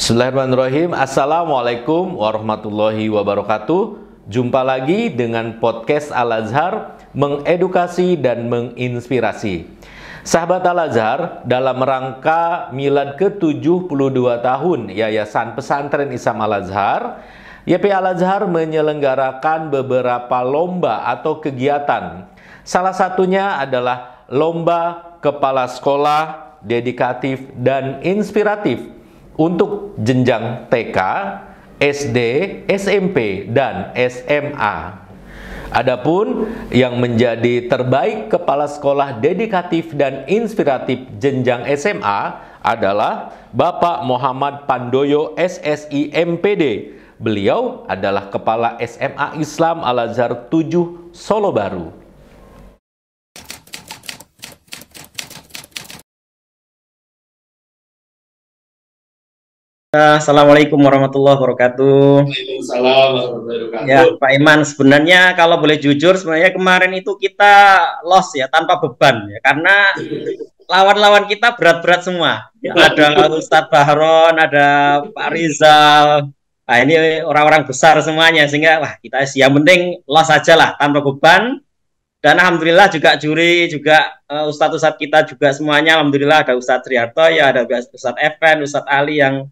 Bismillahirrahmanirrahim. Assalamualaikum warahmatullahi wabarakatuh. Jumpa lagi dengan podcast Al-Azhar, mengedukasi dan menginspirasi. Sahabat Al-Azhar, dalam rangka milad ke-72 tahun Yayasan Pesantren Islam Al-Azhar, YP Al-Azhar menyelenggarakan beberapa lomba atau kegiatan. Salah satunya adalah lomba kepala sekolah dedikatif dan inspiratif untuk jenjang TK, SD, SMP, dan SMA. Adapun yang menjadi terbaik kepala sekolah dedikatif dan inspiratif jenjang SMA adalah Bapak Muhammad Pandoyo SSI MPD. Beliau adalah Kepala SMA Islam Al-Azhar 7 Solo Baru. Assalamualaikum warahmatullahi wabarakatuh. Waalaikumsalam warahmatullahi wabarakatuh. Ya, Pak Iman, sebenarnya kalau boleh jujur, sebenarnya kemarin itu kita lost ya, tanpa beban ya, karena lawan-lawan kita berat-berat semua. Ya, ada Ustadz Bahron, ada Pak Rizal. Nah, ini orang-orang besar semuanya, sehingga wah kita yang penting loss aja lah, tanpa beban. Dan alhamdulillah juga juri juga ustadz-ustadz kita juga semuanya, alhamdulillah ada Ustadz Triarto, ya ada Ustadz Evan, Ustadz Ali yang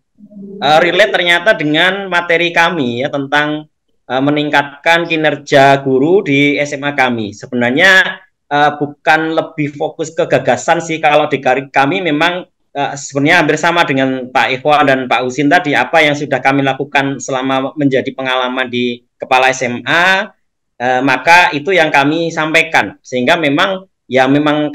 relate ternyata dengan materi kami ya tentang meningkatkan kinerja guru di SMA kami. Sebenarnya bukan lebih fokus ke gagasan sih, kalau di kami memang sebenarnya hampir sama dengan Pak Ikhwan dan Pak Husin tadi, apa yang sudah kami lakukan selama menjadi pengalaman di kepala SMA, maka itu yang kami sampaikan, sehingga memang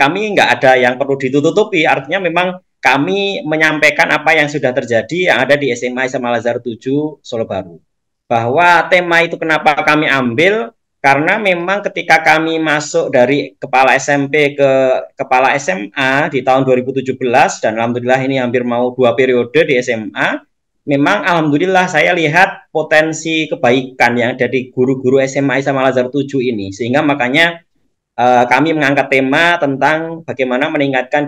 kami nggak ada yang perlu ditutupi, artinya memang kami menyampaikan apa yang sudah terjadi yang ada di SMA Islam Al-Azhar 7 Solo Baru. Bahwa tema itu kenapa kami ambil, karena memang ketika kami masuk dari kepala SMP ke kepala SMA di tahun 2017, dan alhamdulillah ini hampir mau 2 periode di SMA, memang alhamdulillah saya lihat potensi kebaikan yang ada di guru-guru SMA Islam Al-Azhar 7 ini, sehingga makanya kami mengangkat tema tentang bagaimana meningkatkan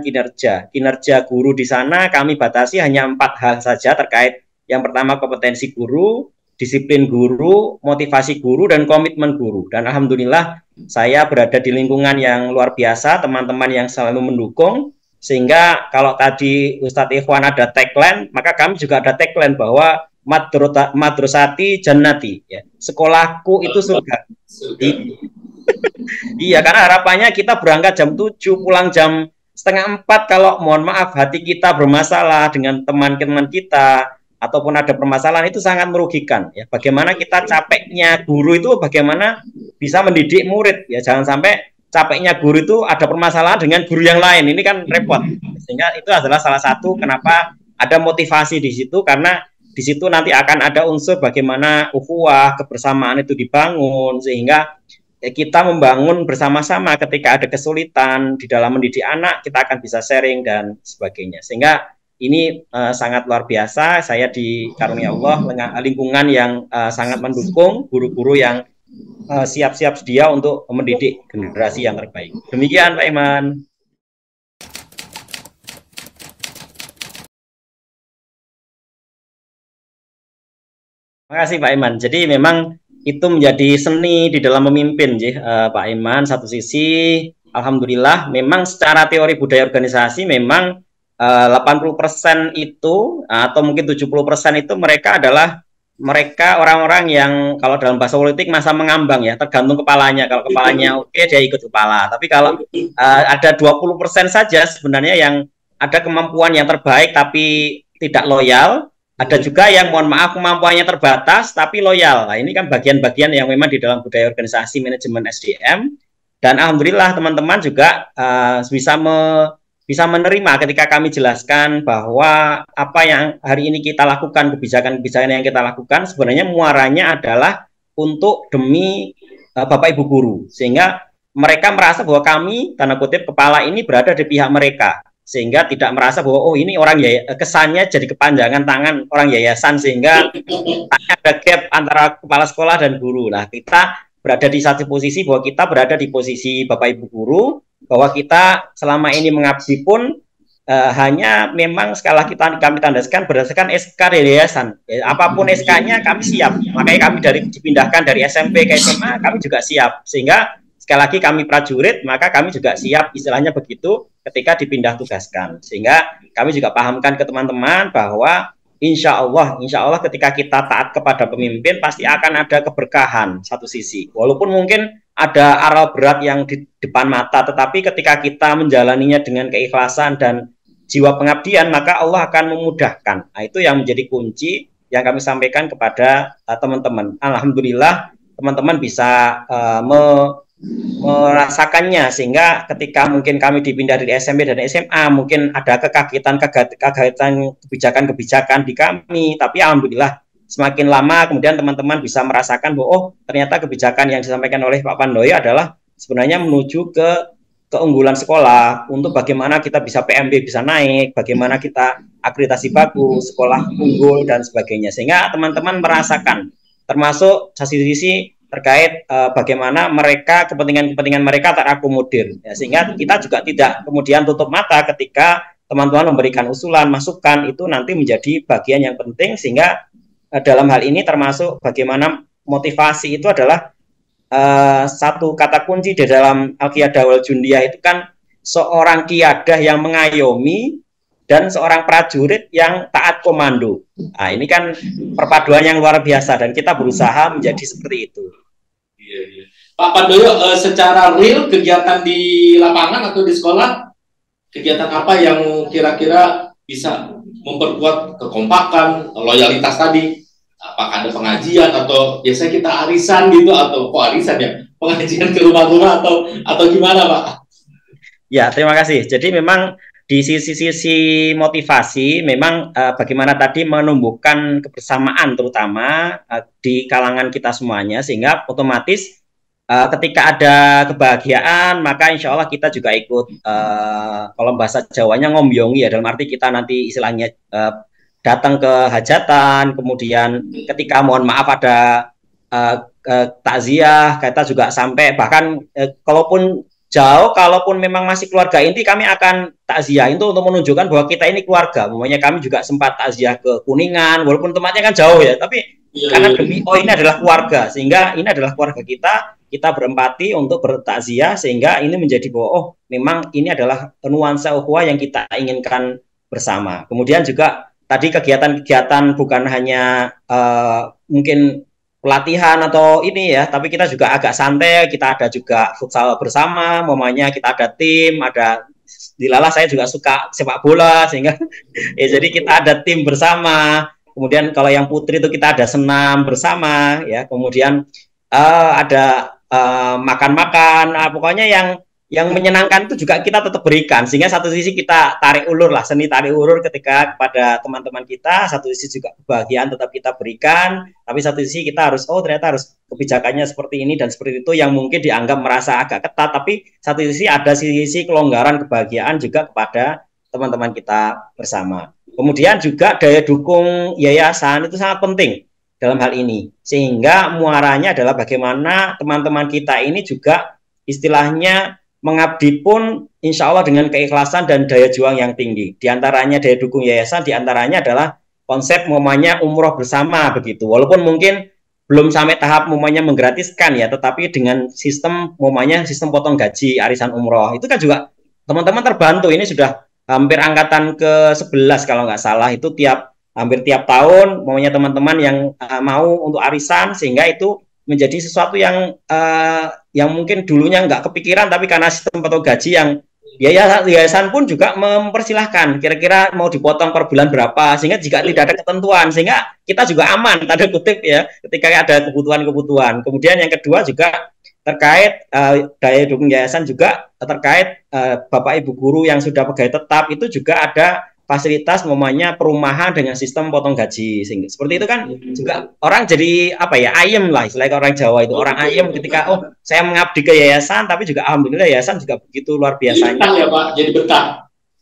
kinerja guru di sana. Kami batasi hanya 4 hal saja terkait yang pertama kompetensi guru, disiplin guru, motivasi guru, dan komitmen guru. Dan alhamdulillah saya berada di lingkungan yang luar biasa, teman-teman yang selalu mendukung, sehingga kalau tadi Ustadz Ikhwan ada tagline, maka kami juga ada tagline bahwa madrasati jannati, ya, sekolahku itu surga. Iya, karena harapannya kita berangkat jam 7, pulang jam setengah 4, kalau mohon maaf hati kita bermasalah dengan teman-teman kita, ataupun ada permasalahan, itu sangat merugikan. Ya, bagaimana kita capeknya guru itu, bagaimana bisa mendidik murid. Ya, jangan sampai capeknya guru itu ada permasalahan dengan guru yang lain. Ini kan repot. Sehingga itu adalah salah satu kenapa ada motivasi di situ, karena di situ nanti akan ada unsur bagaimana ukhuwah, kebersamaan itu dibangun, sehingga kita membangun bersama-sama ketika ada kesulitan di dalam mendidik anak, kita akan bisa sharing dan sebagainya. Sehingga ini sangat luar biasa. Saya dikaruniai Allah dengan lingkungan yang sangat mendukung, guru-guru yang siap-siap sedia untuk mendidik generasi yang terbaik. Demikian Pak Iman. Terima kasih Pak Iman. Jadi memang itu menjadi seni di dalam memimpin, Pak Iman. Satu sisi, alhamdulillah, memang secara teori budaya organisasi memang 80% itu, atau mungkin 70% itu mereka adalah orang-orang yang kalau dalam bahasa politik masa mengambang ya, tergantung kepalanya. Kalau kepalanya oke, dia ikut kepala. Tapi kalau ada 20% saja sebenarnya yang ada kemampuan yang terbaik tapi tidak loyal. Ada juga yang mohon maaf kemampuannya terbatas tapi loyal. Nah, ini kan bagian-bagian yang memang di dalam budaya organisasi manajemen SDM. Dan alhamdulillah teman-teman juga bisa menerima ketika kami jelaskan bahwa apa yang hari ini kita lakukan, kebijakan-kebijakan yang kita lakukan sebenarnya muaranya adalah untuk demi Bapak Ibu guru. Sehingga mereka merasa bahwa kami, tanda kutip, kepala ini berada di pihak mereka. Sehingga tidak merasa bahwa oh ini orang kesannya jadi kepanjangan tangan orang yayasan, sehingga ada gap antara kepala sekolah dan guru. Nah, kita berada di satu posisi bahwa kita berada di posisi Bapak Ibu guru, bahwa kita selama ini mengabdi pun hanya memang sekali lagi kami tandaskan berdasarkan SK dari yayasan. Apapun SK-nya kami siap. Makanya kami dipindahkan dari SMP ke SMA, kami juga siap. Sehingga sekali lagi kami prajurit, maka kami juga siap, istilahnya begitu, ketika dipindah tugaskan. Sehingga kami juga pahamkan ke teman-teman bahwa insya Allah ketika kita taat kepada pemimpin pasti akan ada keberkahan satu sisi. Walaupun mungkin ada aral berat yang di depan mata, tetapi ketika kita menjalaninya dengan keikhlasan dan jiwa pengabdian, maka Allah akan memudahkan. Nah, itu yang menjadi kunci yang kami sampaikan kepada teman-teman. Alhamdulillah teman-teman bisa merasakannya, sehingga ketika mungkin kami dipindah dari SMP dan SMA, mungkin ada kekagetan kebijakan-kebijakan di kami, tapi alhamdulillah semakin lama kemudian teman-teman bisa merasakan bahwa oh ternyata kebijakan yang disampaikan oleh Pak Pandoyo adalah sebenarnya menuju ke keunggulan sekolah, untuk bagaimana kita bisa PMB bisa naik, bagaimana kita akreditasi bagus, sekolah unggul dan sebagainya, sehingga teman-teman merasakan termasuk sisi terkait bagaimana mereka kepentingan mereka terakomodir, ya, sehingga kita juga tidak kemudian tutup mata ketika teman-teman memberikan usulan, masukan, itu nanti menjadi bagian yang penting, sehingga dalam hal ini termasuk bagaimana motivasi itu adalah satu kata kunci di dalam Al-Qiyadah wal Jundiyah itu kan seorang kiadah yang mengayomi dan seorang prajurit yang taat komando. Nah, ini kan perpaduan yang luar biasa dan kita berusaha menjadi seperti itu. Iya. Pak Pandoyo, secara real kegiatan di lapangan atau di sekolah, kegiatan apa yang kira-kira bisa memperkuat kekompakan, loyalitas tadi? Apakah ada pengajian atau biasanya kita arisan gitu, atau kok arisan ya, pengajian ke rumah-rumah atau gimana Pak? Ya, terima kasih. Jadi memang di sisi motivasi memang bagaimana tadi menumbuhkan kebersamaan terutama di kalangan kita semuanya, sehingga otomatis ketika ada kebahagiaan maka insya Allah kita juga ikut kalau bahasa Jawanya ngombyongi, ya, dalam arti kita nanti istilahnya datang ke hajatan, kemudian ketika mohon maaf ada takziah, kita juga sampai bahkan kalaupun jauh, kalaupun memang masih keluarga inti, kami akan takziah itu untuk menunjukkan bahwa kita ini keluarga. Umumnya kami juga sempat takziah ke Kuningan, walaupun tempatnya kan jauh ya, tapi karena demi ini adalah keluarga, sehingga ini adalah keluarga kita berempati untuk bertakziah, sehingga ini menjadi bahwa oh memang ini adalah nuansa ukhuwah yang kita inginkan bersama. Kemudian juga tadi kegiatan-kegiatan bukan hanya mungkin pelatihan atau ini ya, tapi kita juga agak santai, kita ada juga futsal bersama, momennya kita ada tim, ada dilalah saya juga suka sepak bola, sehingga ya jadi kita ada tim bersama. Kemudian kalau yang putri itu kita ada senam bersama, ya, kemudian ada makan-makan, pokoknya yang menyenangkan itu juga kita tetap berikan, sehingga satu sisi kita tarik ulur lah, seni tarik ulur ketika kepada teman-teman kita, satu sisi juga kebahagiaan tetap kita berikan, tapi satu sisi kita harus ternyata harus kebijakannya seperti ini dan seperti itu, yang mungkin dianggap merasa agak ketat, tapi satu sisi ada sisi kelonggaran kebahagiaan juga kepada teman-teman kita bersama. Kemudian juga daya dukung yayasan itu sangat penting dalam hal ini, sehingga muaranya adalah bagaimana teman-teman kita ini juga istilahnya mengabdi pun insya Allah dengan keikhlasan dan daya juang yang tinggi. Di antaranya daya dukung yayasan, di antaranya adalah konsep umumnya umroh bersama begitu. Walaupun mungkin belum sampai tahap umumnya menggratiskan ya, tetapi dengan sistem umumnya sistem potong gaji arisan umroh itu kan juga teman-teman terbantu. Ini sudah hampir angkatan ke-11 kalau nggak salah, itu hampir tiap tahun umumnya teman-teman yang mau untuk arisan, sehingga itu menjadi sesuatu yang mungkin dulunya nggak kepikiran, tapi karena sistem potong gaji yang yayasan pun juga mempersilahkan kira-kira mau dipotong per bulan berapa, sehingga jika tidak ada ketentuan, sehingga kita juga aman tanda kutip ya ketika ada kebutuhan-kebutuhan. Kemudian yang kedua juga terkait daya dukung yayasan juga terkait Bapak Ibu guru yang sudah pegawai tetap, itu juga ada fasilitas namanya perumahan dengan sistem potong gaji, sehingga seperti itu kan juga orang jadi ayem lah, istilahnya orang Jawa itu orang ayem ketika saya mengabdi ke yayasan, tapi juga alhamdulillah yayasan juga begitu luar biasanya. Betah ya Pak, jadi betah.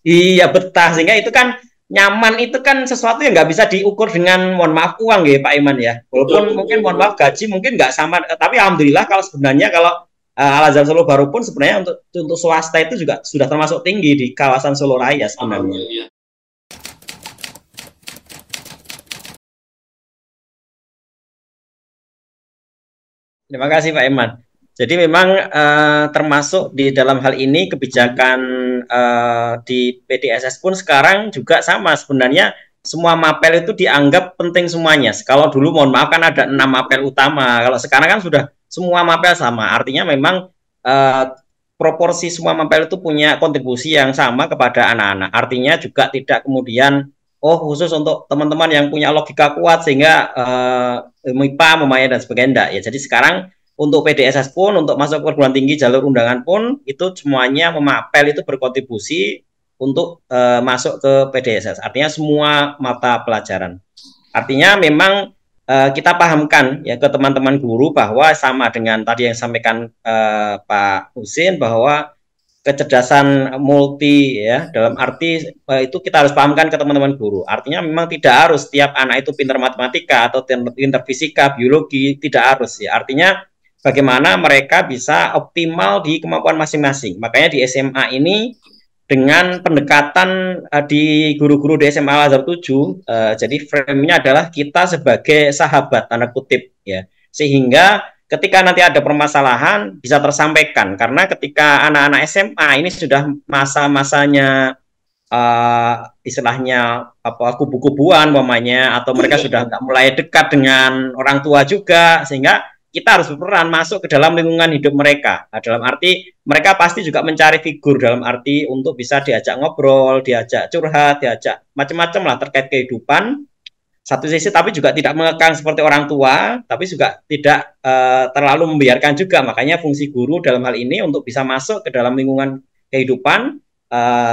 Iya betah, sehingga itu kan nyaman, itu kan sesuatu yang nggak bisa diukur dengan mohon maaf uang ya Pak Iman ya, walaupun mungkin mohon maaf gaji mungkin nggak sama, tapi alhamdulillah kalau sebenarnya kalau Al-Azhar Solo Baru pun sebenarnya untuk swasta itu juga sudah termasuk tinggi di kawasan Solo Raya sebenarnya. Iya. Terima kasih Pak Iman. Jadi memang termasuk di dalam hal ini kebijakan di PDSS pun sekarang juga sama sebenarnya, semua mapel itu dianggap penting semuanya. Kalau dulu mohon maaf kan ada 6 mapel utama, kalau sekarang kan sudah semua mapel sama. Artinya memang proporsi semua mapel itu punya kontribusi yang sama kepada anak-anak. Artinya juga tidak kemudian khusus untuk teman-teman yang punya logika kuat sehingga MIPA, Memaya dan sebagainya enggak ya. Jadi sekarang untuk PDSS pun, untuk masuk perguruan tinggi jalur undangan pun itu semuanya memapel itu berkontribusi untuk masuk ke PDSS. Artinya semua mata pelajaran. Artinya memang kita pahamkan ya ke teman-teman guru bahwa sama dengan tadi yang disampaikan Pak Husin, bahwa kecerdasan multi ya, dalam arti itu kita harus pahamkan ke teman-teman guru. Artinya memang tidak harus setiap anak itu pintar matematika atau pintar fisika, biologi, tidak harus ya. Artinya bagaimana mereka bisa optimal di kemampuan masing-masing. Makanya di SMA ini dengan pendekatan di guru-guru di SMA Al-Azhar 7, jadi frame-nya adalah kita sebagai sahabat tanda kutip ya. Sehingga ketika nanti ada permasalahan bisa tersampaikan, karena ketika anak-anak SMA ini sudah masa-masanya istilahnya kubu-kubuan umpamanya, atau mereka sudah nggak mulai dekat dengan orang tua juga, sehingga kita harus berperan masuk ke dalam lingkungan hidup mereka. Nah, dalam arti mereka pasti juga mencari figur, dalam arti untuk bisa diajak ngobrol, diajak curhat, diajak macam-macam lah terkait kehidupan. Satu sisi tapi juga tidak mengekang seperti orang tua, tapi juga tidak terlalu membiarkan juga. Makanya fungsi guru dalam hal ini untuk bisa masuk ke dalam lingkungan kehidupan.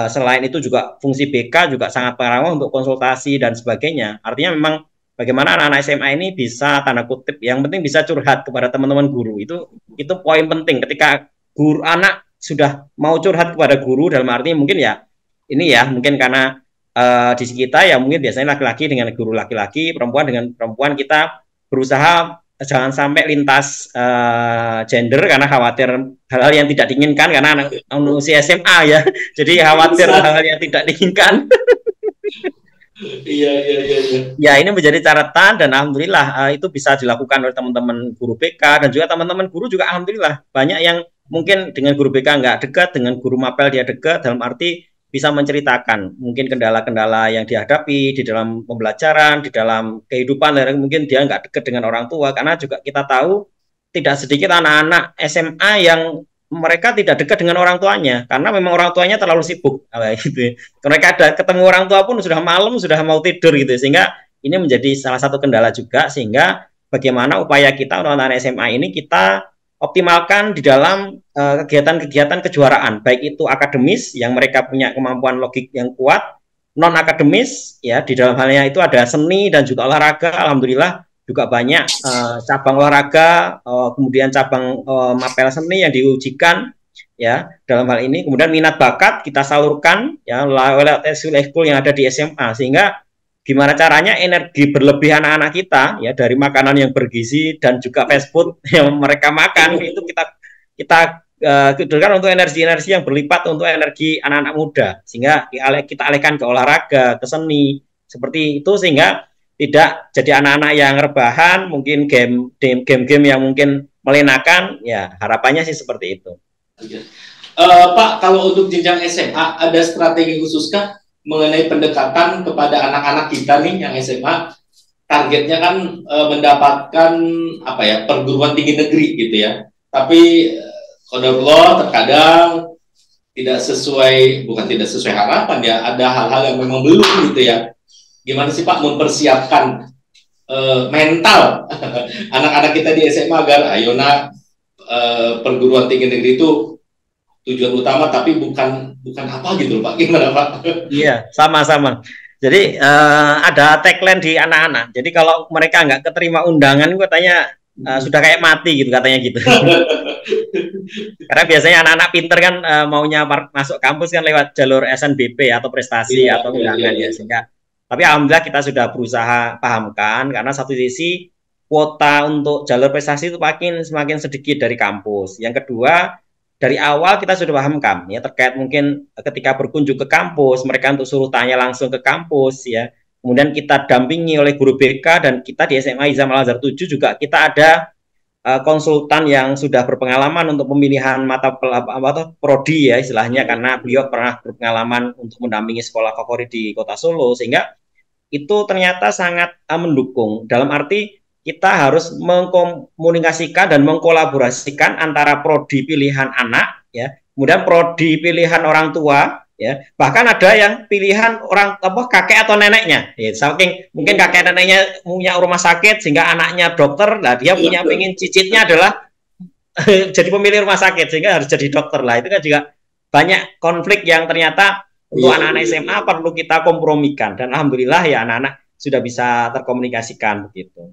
Selain itu juga fungsi BK juga sangat penting untuk konsultasi dan sebagainya. Artinya memang bagaimana anak-anak SMA ini bisa tanda kutip, yang penting bisa curhat kepada teman-teman guru. Itu poin penting ketika guru anak sudah mau curhat kepada guru, dalam arti mungkin ya ini ya mungkin karena di kita ya mungkin biasanya laki-laki dengan guru laki-laki, perempuan dengan perempuan, kita berusaha jangan sampai lintas gender karena khawatir hal-hal yang tidak diinginkan, karena anak usia SMA ya, jadi khawatir hal-hal yang tidak diinginkan. Iya. Ya, ini menjadi catatan dan alhamdulillah itu bisa dilakukan oleh teman-teman guru BK, dan juga teman-teman guru juga alhamdulillah banyak yang mungkin dengan guru BK nggak dekat, dengan guru mapel dia dekat, dalam arti bisa menceritakan mungkin kendala-kendala yang dihadapi di dalam pembelajaran, di dalam kehidupan, dan mungkin dia nggak dekat dengan orang tua, karena juga kita tahu tidak sedikit anak-anak SMA yang mereka tidak dekat dengan orang tuanya karena memang orang tuanya terlalu sibuk gitu. Mereka ada ketemu orang tua pun sudah malam, sudah mau tidur gitu, sehingga ini menjadi salah satu kendala juga. Sehingga bagaimana upaya kita untuk anak SMA ini kita optimalkan di dalam kegiatan-kegiatan kejuaraan, baik itu akademis yang mereka punya kemampuan logik yang kuat, non akademis ya, di dalam halnya itu ada seni dan juga olahraga. Alhamdulillah juga banyak cabang olahraga, kemudian cabang mapel seni yang diujikan ya dalam hal ini. Kemudian minat bakat kita salurkan ya lewat ekskul yang ada di SMA, sehingga gimana caranya energi berlebih anak-anak kita ya dari makanan yang bergizi dan juga fast food yang mereka makan itu kita kan untuk energi-energi yang berlipat untuk energi anak-anak muda, sehingga kita alihkan ke olahraga, ke seni seperti itu, sehingga tidak jadi anak-anak yang rebahan, mungkin game-game yang mungkin melenakan, ya harapannya sih seperti itu. Pak, kalau untuk jenjang SMA ada strategi khususkah mengenai pendekatan kepada anak-anak kita nih yang SMA? Targetnya kan mendapatkan apa ya, perguruan tinggi negeri gitu ya. Tapi qadarullah terkadang tidak sesuai, bukan tidak sesuai harapan ya, ada hal-hal yang memang belum gitu ya. Gimana sih Pak mempersiapkan mental anak-anak kita di SMA agar ayo perguruan tinggi negeri itu tujuan utama, tapi bukan apa gitu Pak, gimana Pak? Iya, sama-sama. Jadi ada tagline di anak-anak. Jadi kalau mereka nggak keterima undangan, gue tanya sudah kayak mati gitu katanya gitu. Karena biasanya anak-anak pinter kan maunya masuk kampus kan lewat jalur SNBP atau prestasi atau undangan ya, sehingga. Tapi alhamdulillah kita sudah berusaha pahamkan, karena satu sisi kuota untuk jalur prestasi itu semakin sedikit dari kampus. Yang kedua, dari awal kita sudah pahamkan ya terkait mungkin ketika berkunjung ke kampus, mereka untuk suruh tanya langsung ke kampus ya. Kemudian kita dampingi oleh guru BK dan kita di SMA Izam Al Azhar 7 juga kita ada konsultan yang sudah berpengalaman untuk pemilihan mata prodi ya istilahnya karena beliau pernah berpengalaman untuk mendampingi sekolah favorit di Kota Solo sehingga itu ternyata sangat mendukung dalam arti kita harus mengkomunikasikan dan mengkolaborasikan antara prodi pilihan anak ya kemudian prodi pilihan orang tua ya bahkan ada yang pilihan orang kakek atau neneknya ya saking mungkin kakek neneknya punya rumah sakit sehingga anaknya dokter lah dia punya pengen cicitnya adalah jadi pemilih rumah sakit sehingga harus jadi dokter lah itu kan juga banyak konflik yang ternyata untuk anak-anak SMA perlu kita kompromikan dan alhamdulillah ya anak-anak sudah bisa terkomunikasikan begitu.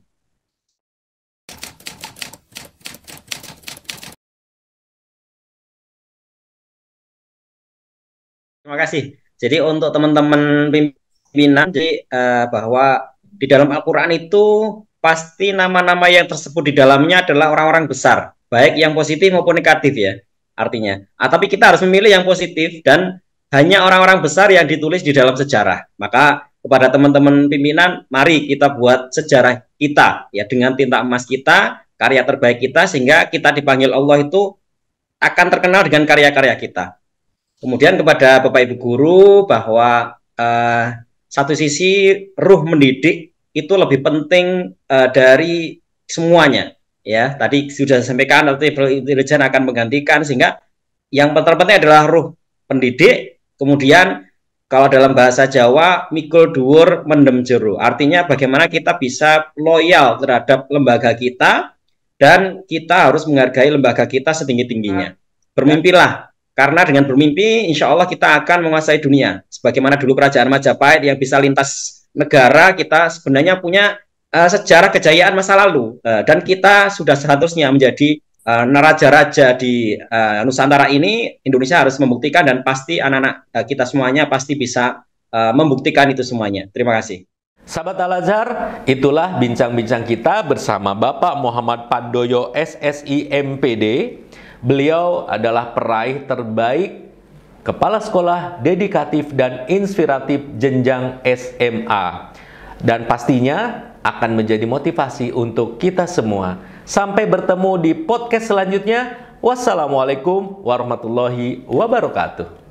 Terima kasih. Jadi untuk teman-teman pimpinan, jadi bahwa di dalam Al-Quran itu pasti nama-nama yang tersebut di dalamnya adalah orang-orang besar, baik yang positif maupun negatif ya artinya. Tapi kita harus memilih yang positif dan hanya orang-orang besar yang ditulis di dalam sejarah. Maka kepada teman-teman pimpinan, mari kita buat sejarah kita ya dengan tinta emas kita, karya terbaik kita sehingga kita dipanggil Allah itu akan terkenal dengan karya-karya kita. Kemudian kepada Bapak Ibu Guru bahwa satu sisi ruh mendidik itu lebih penting dari semuanya ya. Tadi sudah disampaikan artificial intelligence akan menggantikan sehingga yang terpenting adalah ruh pendidik. Kemudian kalau dalam bahasa Jawa mikul dhuwur mendem jero. Artinya bagaimana kita bisa loyal terhadap lembaga kita dan kita harus menghargai lembaga kita setinggi-tingginya. Bermimpilah. Karena dengan bermimpi, insya Allah kita akan menguasai dunia. Sebagaimana dulu kerajaan Majapahit yang bisa lintas negara, kita sebenarnya punya sejarah kejayaan masa lalu. Dan kita sudah seharusnya menjadi neraja-raja di Nusantara ini. Indonesia harus membuktikan dan pasti anak-anak kita semuanya pasti bisa membuktikan itu semuanya. Terima kasih. Sahabat Al-Azhar, itulah bincang-bincang kita bersama Bapak Muhammad Pandoyo SSI MPD. Beliau adalah peraih terbaik Kepala Sekolah Dedikatif dan Inspiratif Jenjang SMA. Dan pastinya akan menjadi motivasi untuk kita semua. Sampai bertemu di podcast selanjutnya. Wassalamualaikum warahmatullahi wabarakatuh.